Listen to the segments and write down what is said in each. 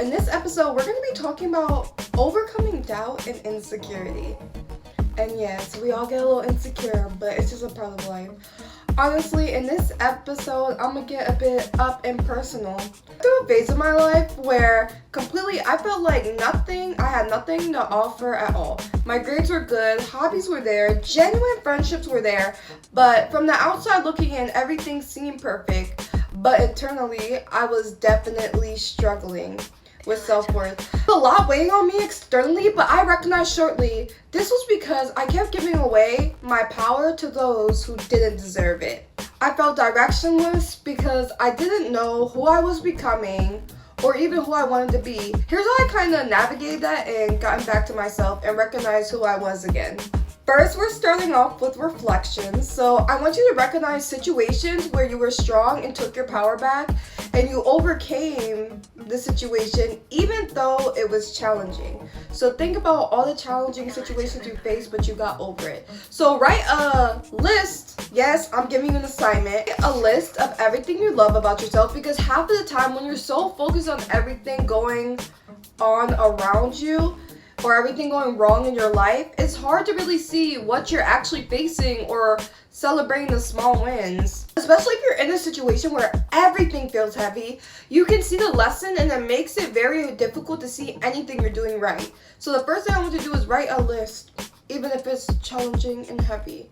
in this episode, we're going to be talking about overcoming doubt and insecurity. And yes, we all get a little insecure, but it's just a part of life. Honestly, in this episode, I'm going to get a bit up and personal. Through a phase of my life where completely I felt like I had nothing to offer at all. My grades were good, hobbies were there, genuine friendships were there, but from the outside looking in, everything seemed perfect. But internally, I was definitely struggling with self-worth. A lot weighing on me externally, but I recognized shortly this was because I kept giving away my power to those who didn't deserve it. I felt directionless because I didn't know who I was becoming or even who I wanted to be. Here's how I kind of navigated that and gotten back to myself and recognized who I was again. First, we're starting off with reflections. So I want you to recognize situations where you were strong and took your power back and you overcame the situation even though it was challenging. So think about all the challenging situations you faced, but you got over it. So write a list. Yes, I'm giving you an assignment. A list of everything you love about yourself, because half of the time when you're so focused on everything going on around you, or everything going wrong in your life, it's hard to really see what you're actually facing or celebrating the small wins. Especially if you're in a situation where everything feels heavy, you can see the lesson and it makes it very difficult to see anything you're doing right. So the first thing I want to do is write a list, even if it's challenging and heavy.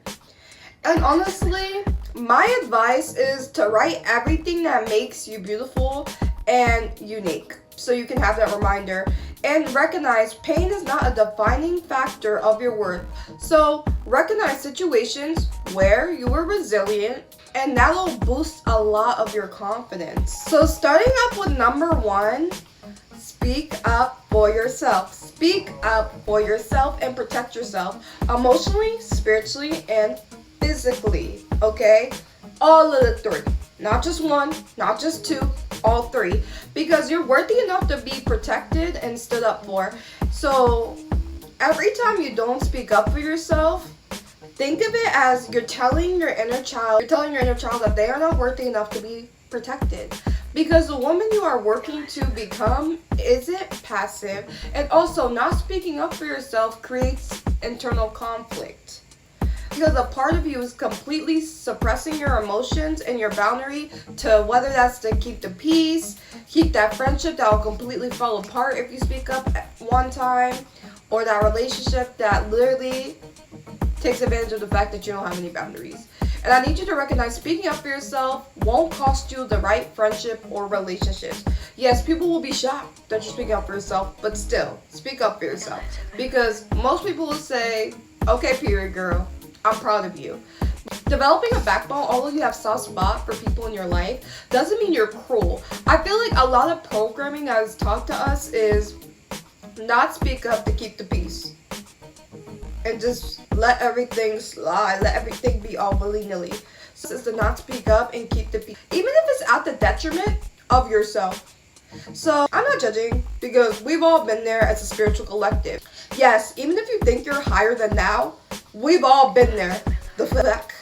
And honestly, my advice is to write everything that makes you beautiful and unique, so you can have that reminder. And recognize pain is not a defining factor of your worth. So recognize situations where you were resilient, and that'll boost a lot of your confidence. So starting up with number 1, speak up for yourself. Speak up for yourself and protect yourself emotionally, spiritually, and physically. Okay? All of the 3. Not just 1, not just 2, all 3. Because you're worthy enough to be protected and stood up for. So every time you don't speak up for yourself, think of it as you're telling your inner child that they are not worthy enough to be protected. Because the woman you are working to become isn't passive. And also, not speaking up for yourself creates internal conflict. Because a part of you is completely suppressing your emotions and your boundary to whether that's to keep the peace, keep that friendship that will completely fall apart if you speak up at one time, or that relationship that literally takes advantage of the fact that you don't have any boundaries. And I need you to recognize speaking up for yourself won't cost you the right friendship or relationships. Yes, people will be shocked that you're speaking up for yourself, but still, speak up for yourself. Because most people will say, okay, period, girl. I'm proud of you. Developing a backbone, although you have soft spot for people in your life, doesn't mean you're cruel. I feel like a lot of programming that is taught to us is not speak up to keep the peace. And just let everything slide, let everything be all willy-nilly. So it's to not speak up and keep the peace, even if it's at the detriment of yourself. So I'm not judging, because we've all been there as a spiritual collective. Yes, even if you think you're higher than thou, we've all been there. The fleck.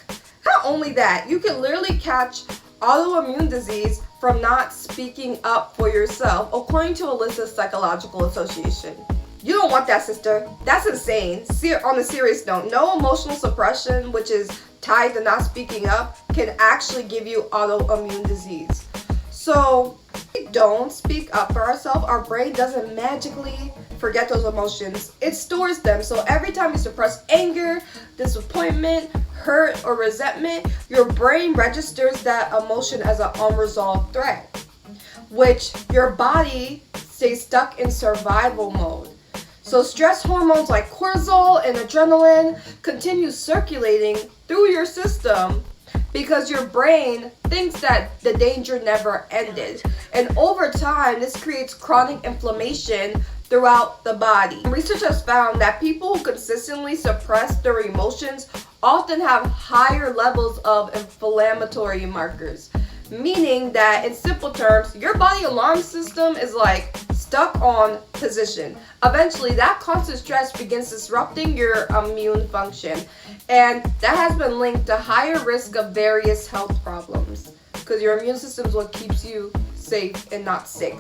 Not only that, you can literally catch autoimmune disease from not speaking up for yourself, according to a Lyss Psychological Association. You don't want that, sister. That's insane. On a serious note, no emotional suppression, which is tied to not speaking up, can actually give you autoimmune disease. So if we don't speak up for ourselves, our brain doesn't magically forget those emotions. It stores them. So every time you suppress anger, disappointment, hurt, or resentment, your brain registers that emotion as an unresolved threat, which your body stays stuck in survival mode. So stress hormones like cortisol and adrenaline continue circulating through your system because your brain thinks that the danger never ended. And over time, this creates chronic inflammation throughout the body. Research has found that people who consistently suppress their emotions often have higher levels of inflammatory markers, meaning that in simple terms, your body alarm system is like stuck on position. Eventually, that constant stress begins disrupting your immune function, and that has been linked to higher risk of various health problems because your immune system is what keeps you safe and not sick.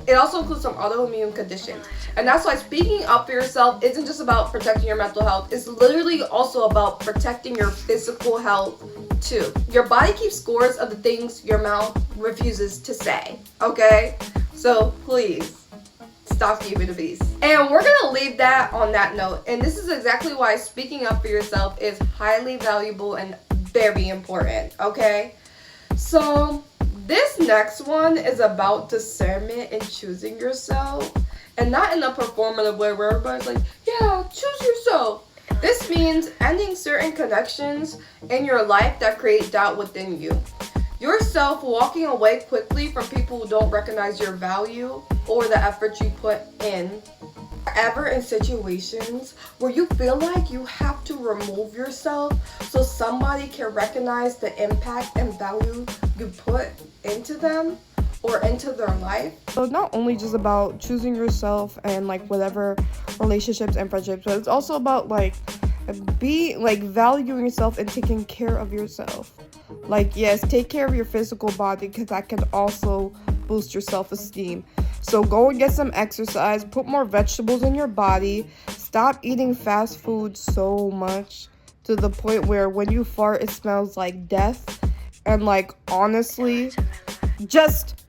It also includes some autoimmune conditions. And that's why speaking up for yourself isn't just about protecting your mental health. It's literally also about protecting your physical health too. Your body keeps scores of the things your mouth refuses to say, okay? So please, stop keeping the peace. And we're gonna leave that on that note. And this is exactly why speaking up for yourself is highly valuable and very important, okay? So this next one is about discernment and choosing yourself, and not in a performative way where everybody's like, yeah, choose yourself. This means ending certain connections in your life that create doubt within you. Yourself walking away quickly from people who don't recognize your value or the effort you put in. Ever in situations where you feel like you have to remove yourself so somebody can recognize the impact and value you put into them or into their life? So it's not only just about choosing yourself and like whatever relationships and friendships, but it's also about valuing yourself and taking care of yourself. Like, yes, take care of your physical body because that can also boost your self-esteem. So go and get some exercise, put more vegetables in your body, stop eating fast food so much to the point where when you fart it smells like death. And like, honestly, just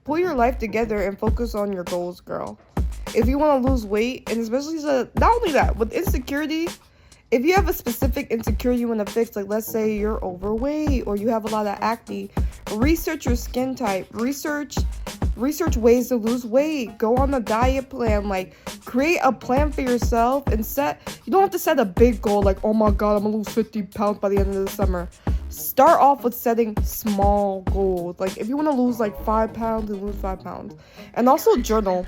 put your life together and focus on your goals, girl. If you want to lose weight, and especially not only that, with insecurity, if you have a specific insecurity you want to fix, like let's say you're overweight or you have a lot of acne, research your skin type, research ways to lose weight, go on a diet plan, like create a plan for yourself and you don't have to set a big goal like, oh my god, I'm gonna lose 50 pounds by the end of the summer. Start off with setting small goals. Like if you want to lose like 5 pounds, then lose 5 pounds. And also journal.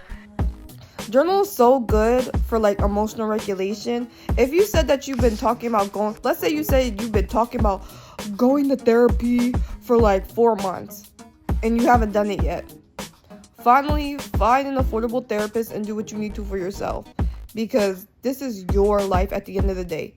Journal is so good for like emotional regulation. If you said that you've been talking about let's say you said you've been talking about going to therapy for like 4 months and you haven't done it yet. Finally, find an affordable therapist and do what you need to for yourself, because this is your life at the end of the day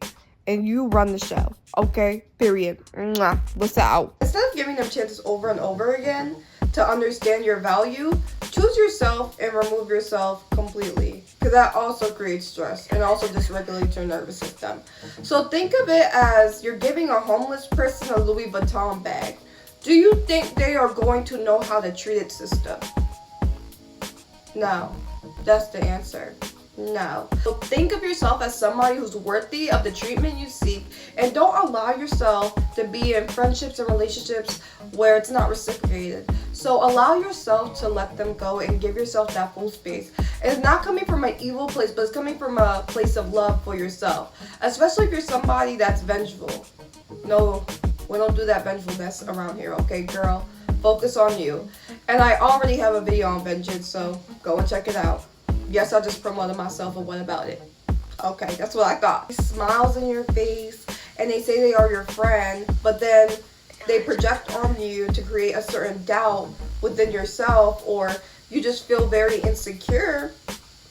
and you run the show, okay? Period. Mwah. Lyss out. Instead of giving them chances over and over again to understand your value, choose yourself and remove yourself completely, because that also creates stress and also dysregulates your nervous system. So think of it as you're giving a homeless person a Louis Vuitton bag. Do you think they are going to know how to treat its system? No. That's the answer. No. So think of yourself as somebody who's worthy of the treatment you seek, and don't allow yourself to be in friendships and relationships where it's not reciprocated. So allow yourself to let them go and give yourself that full space. And it's not coming from an evil place, but it's coming from a place of love for yourself. Especially if you're somebody that's vengeful. No, we don't do that vengefulness around here, okay, girl? Focus on you. And I already have a video on vengeance, so go and check it out. Yes, I just promoted myself, but what about it? Okay, that's what I thought. Smiles in your face, and they say they are your friend, but then they project on you to create a certain doubt within yourself, or you just feel very insecure,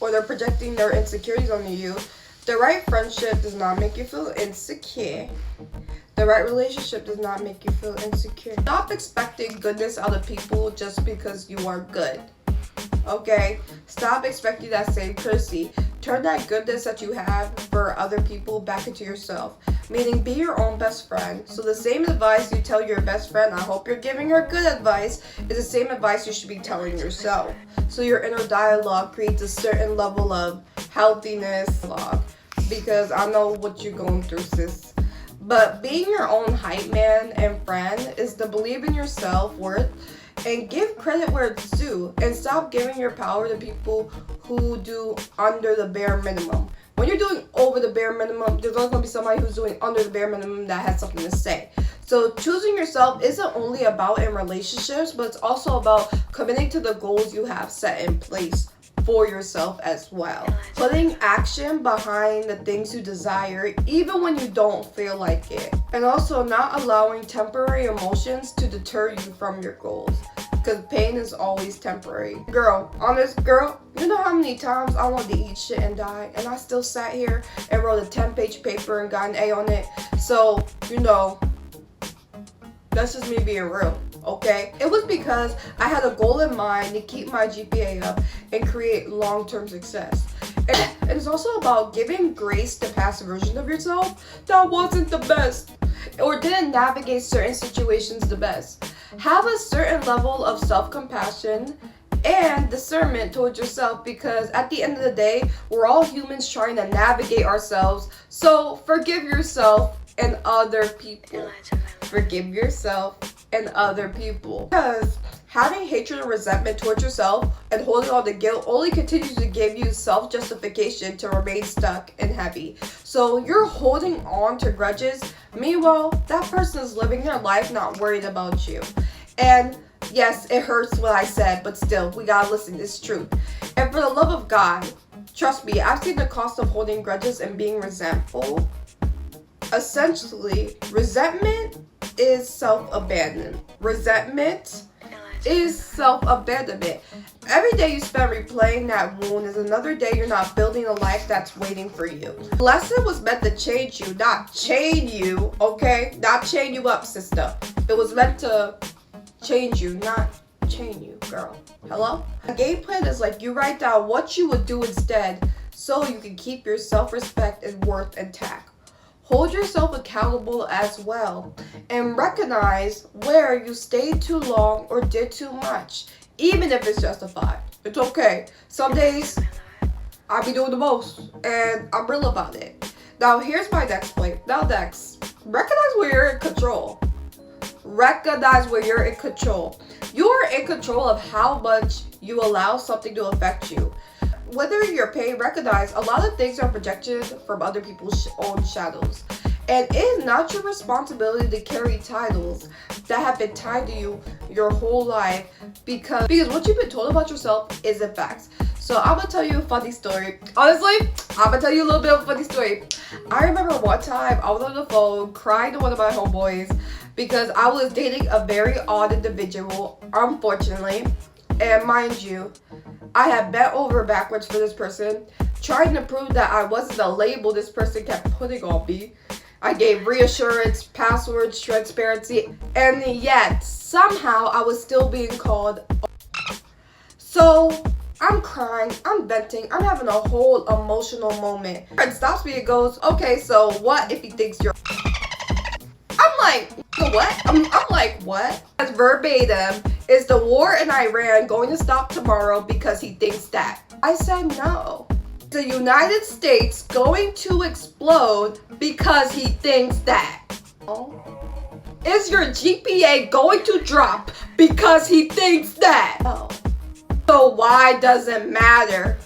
or they're projecting their insecurities onto you. The right friendship does not make you feel insecure. The right relationship does not make you feel insecure. Stop expecting goodness out of people just because you are good. Okay? Stop expecting that same courtesy. Turn that goodness that you have for other people back into yourself. Meaning, be your own best friend. So the same advice you tell your best friend, I hope you're giving her good advice, is the same advice you should be telling yourself. So your inner dialogue creates a certain level of healthiness. Because I know what you're going through, sis. But being your own hype man and friend is to believe in your self-worth and give credit where it's due, and stop giving your power to people who do under the bare minimum. When you're doing over the bare minimum, there's always going to be somebody who's doing under the bare minimum that has something to say. So choosing yourself isn't only about in relationships, but it's also about committing to the goals you have set in place for yourself as well. Putting action behind the things you desire even when you don't feel like it. And also not allowing temporary emotions to deter you from your goals, because pain is always temporary. Girl, honest girl, you know how many times I wanted to eat shit and die, and I still sat here and wrote a 10-page paper and got an A on it. So, you know, that's just me being real, okay? It was because I had a goal in mind to keep my GPA up and create long-term success. And it's also about giving grace to past versions of yourself that wasn't the best or didn't navigate certain situations the best. Have a certain level of self-compassion and discernment towards yourself, because at the end of the day, we're all humans trying to navigate ourselves. So forgive yourself and other people. Forgive yourself and other people. Because having hatred and resentment towards yourself and holding on to guilt only continues to give you self-justification to remain stuck and heavy. So you're holding on to grudges. Meanwhile, that person is living their life not worried about you. And yes, it hurts what I said, but still, we gotta listen. It's truth. And for the love of God, trust me, I've seen the cost of holding grudges and being resentful. Essentially, resentment is self-abandonment. Resentment is self-abandonment. Every day you spend replaying that wound is another day you're not building a life that's waiting for you. The lesson was meant to change you, not chain you, okay? Not chain you up, sister. It was meant to change you, not chain you, girl. Hello? A game plan is like you write down what you would do instead so you can keep your self-respect and worth intact. Hold yourself accountable as well and recognize where you stayed too long or did too much, even if it's justified. It's okay. Some days I be doing the most and I'm real about it. Now here's my next point. Now next, recognize where you're in control. Recognize where you're in control. You are in control of how much you allow something to affect you. Whether you're paid, recognize a lot of things are projected from other people's own shadows. And it is not your responsibility to carry titles that have been tied to you your whole life because what you've been told about yourself isn't facts. So I'm gonna tell you a funny story. Honestly, I'm gonna tell you a little bit of a funny story. I remember one time I was on the phone crying to one of my homeboys because I was dating a very odd individual, unfortunately. And mind you, I had bent over backwards for this person, trying to prove that I wasn't a label this person kept putting on me. I gave reassurance, passwords, transparency, and yet somehow I was still being called. So I'm crying, I'm venting, I'm having a whole emotional moment. Friend stops me and goes, okay, so what if he thinks you're. I'm like, what? I'm like, what? As verbatim, is the war in Iran going to stop tomorrow because he thinks that? I said no. The United States going to explode because he thinks that? Is your GPA going to drop because he thinks that? No. So why does it matter?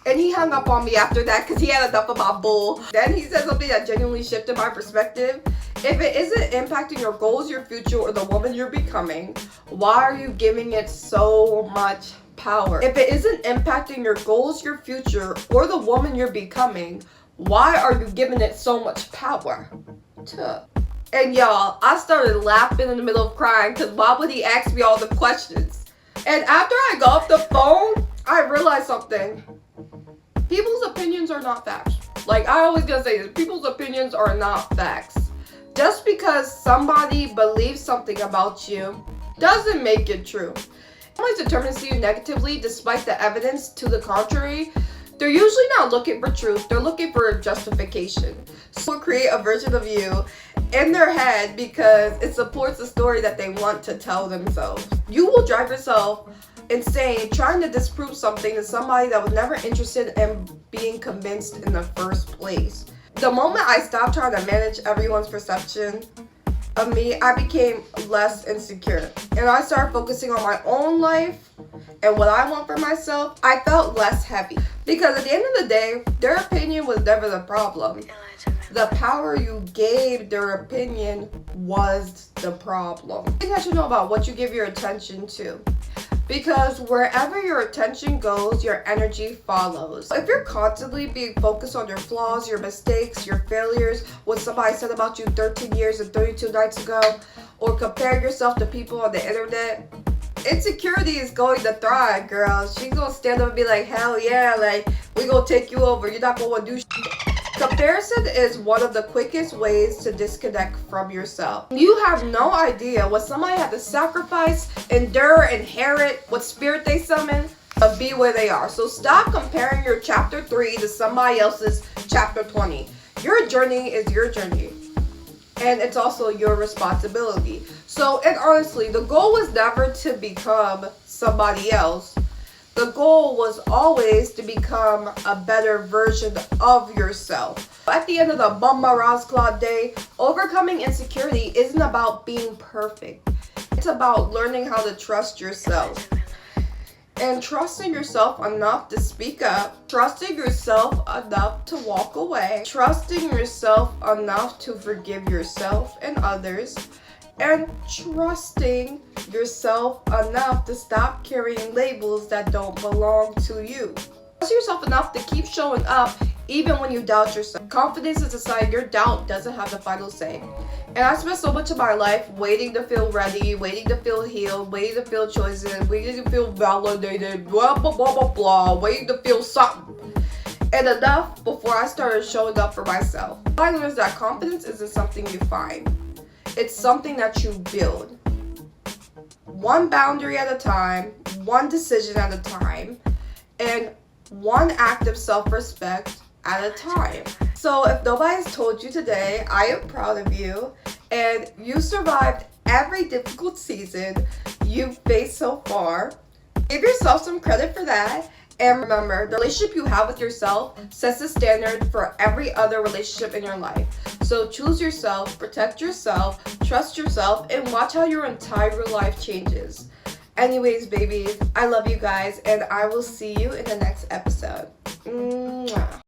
And he hung up on me after that because he had enough of my bull. Then he said something that genuinely shifted my perspective. If it isn't impacting your goals, your future, or the woman you're becoming, why are you giving it so much power? If it isn't impacting your goals, your future, or the woman you're becoming, why are you giving it so much power? And y'all, I started laughing in the middle of crying because why would he ask me all the questions? And after I got off the phone, I realized something. People's opinions are not facts. Like, I always gotta say this, people's opinions are not facts. Just because somebody believes something about you doesn't make it true. Someone's determined to see you negatively despite the evidence to the contrary, they're usually not looking for truth, they're looking for justification. So create a version of you in their head because it supports the story that they want to tell themselves. You will drive yourself insane trying to disprove something to somebody that was never interested in being convinced in the first place. The moment I stopped trying to manage everyone's perception of me, I became less insecure. And I started focusing on my own life and what I want for myself. I felt less heavy. Because at the end of the day, their opinion was never the problem. The power you gave their opinion was the problem. I think I should know about what you give your attention to. Because wherever your attention goes, your energy follows. If you're constantly being focused on your flaws, your mistakes, your failures, what somebody said about you 13 years and 32 nights ago, or compare yourself to people on the internet, insecurity is going to thrive, girl. She's gonna stand up and be like, hell yeah, like, we gonna take you over. You're not gonna do shit. Comparison is one of the quickest ways to disconnect from yourself. You have no idea what somebody had to sacrifice, endure, inherit, what spirit they summon to be where they are. So stop comparing your chapter 3 to somebody else's chapter 20. Your journey is your journey. And it's also your responsibility. So, and honestly, the goal was never to become somebody else. The goal was always to become a better version of yourself. At the end of the Bomba Rasclad day, overcoming insecurity isn't about being perfect. It's about learning how to trust yourself. And trusting yourself enough to speak up, trusting yourself enough to walk away, trusting yourself enough to forgive yourself and others, and trusting yourself enough to stop carrying labels that don't belong to you. Trust yourself enough to keep showing up even when you doubt yourself. Confidence is a sign your doubt doesn't have the final say. And I spent so much of my life waiting to feel ready, waiting to feel healed, waiting to feel chosen, waiting to feel validated, blah, blah, blah, blah, blah, waiting to feel something. And enough before I started showing up for myself. I learned that confidence isn't something you find. It's something that you build. One boundary at a time, one decision at a time, and one act of self-respect at a time. So if nobody's told you today, I am proud of you, and you survived every difficult season you've faced so far. Give yourself some credit for that. And remember, the relationship you have with yourself sets the standard for every other relationship in your life. So choose yourself, protect yourself, trust yourself, and watch how your entire life changes. Anyways, babies, I love you guys, and I will see you in the next episode. Mwah.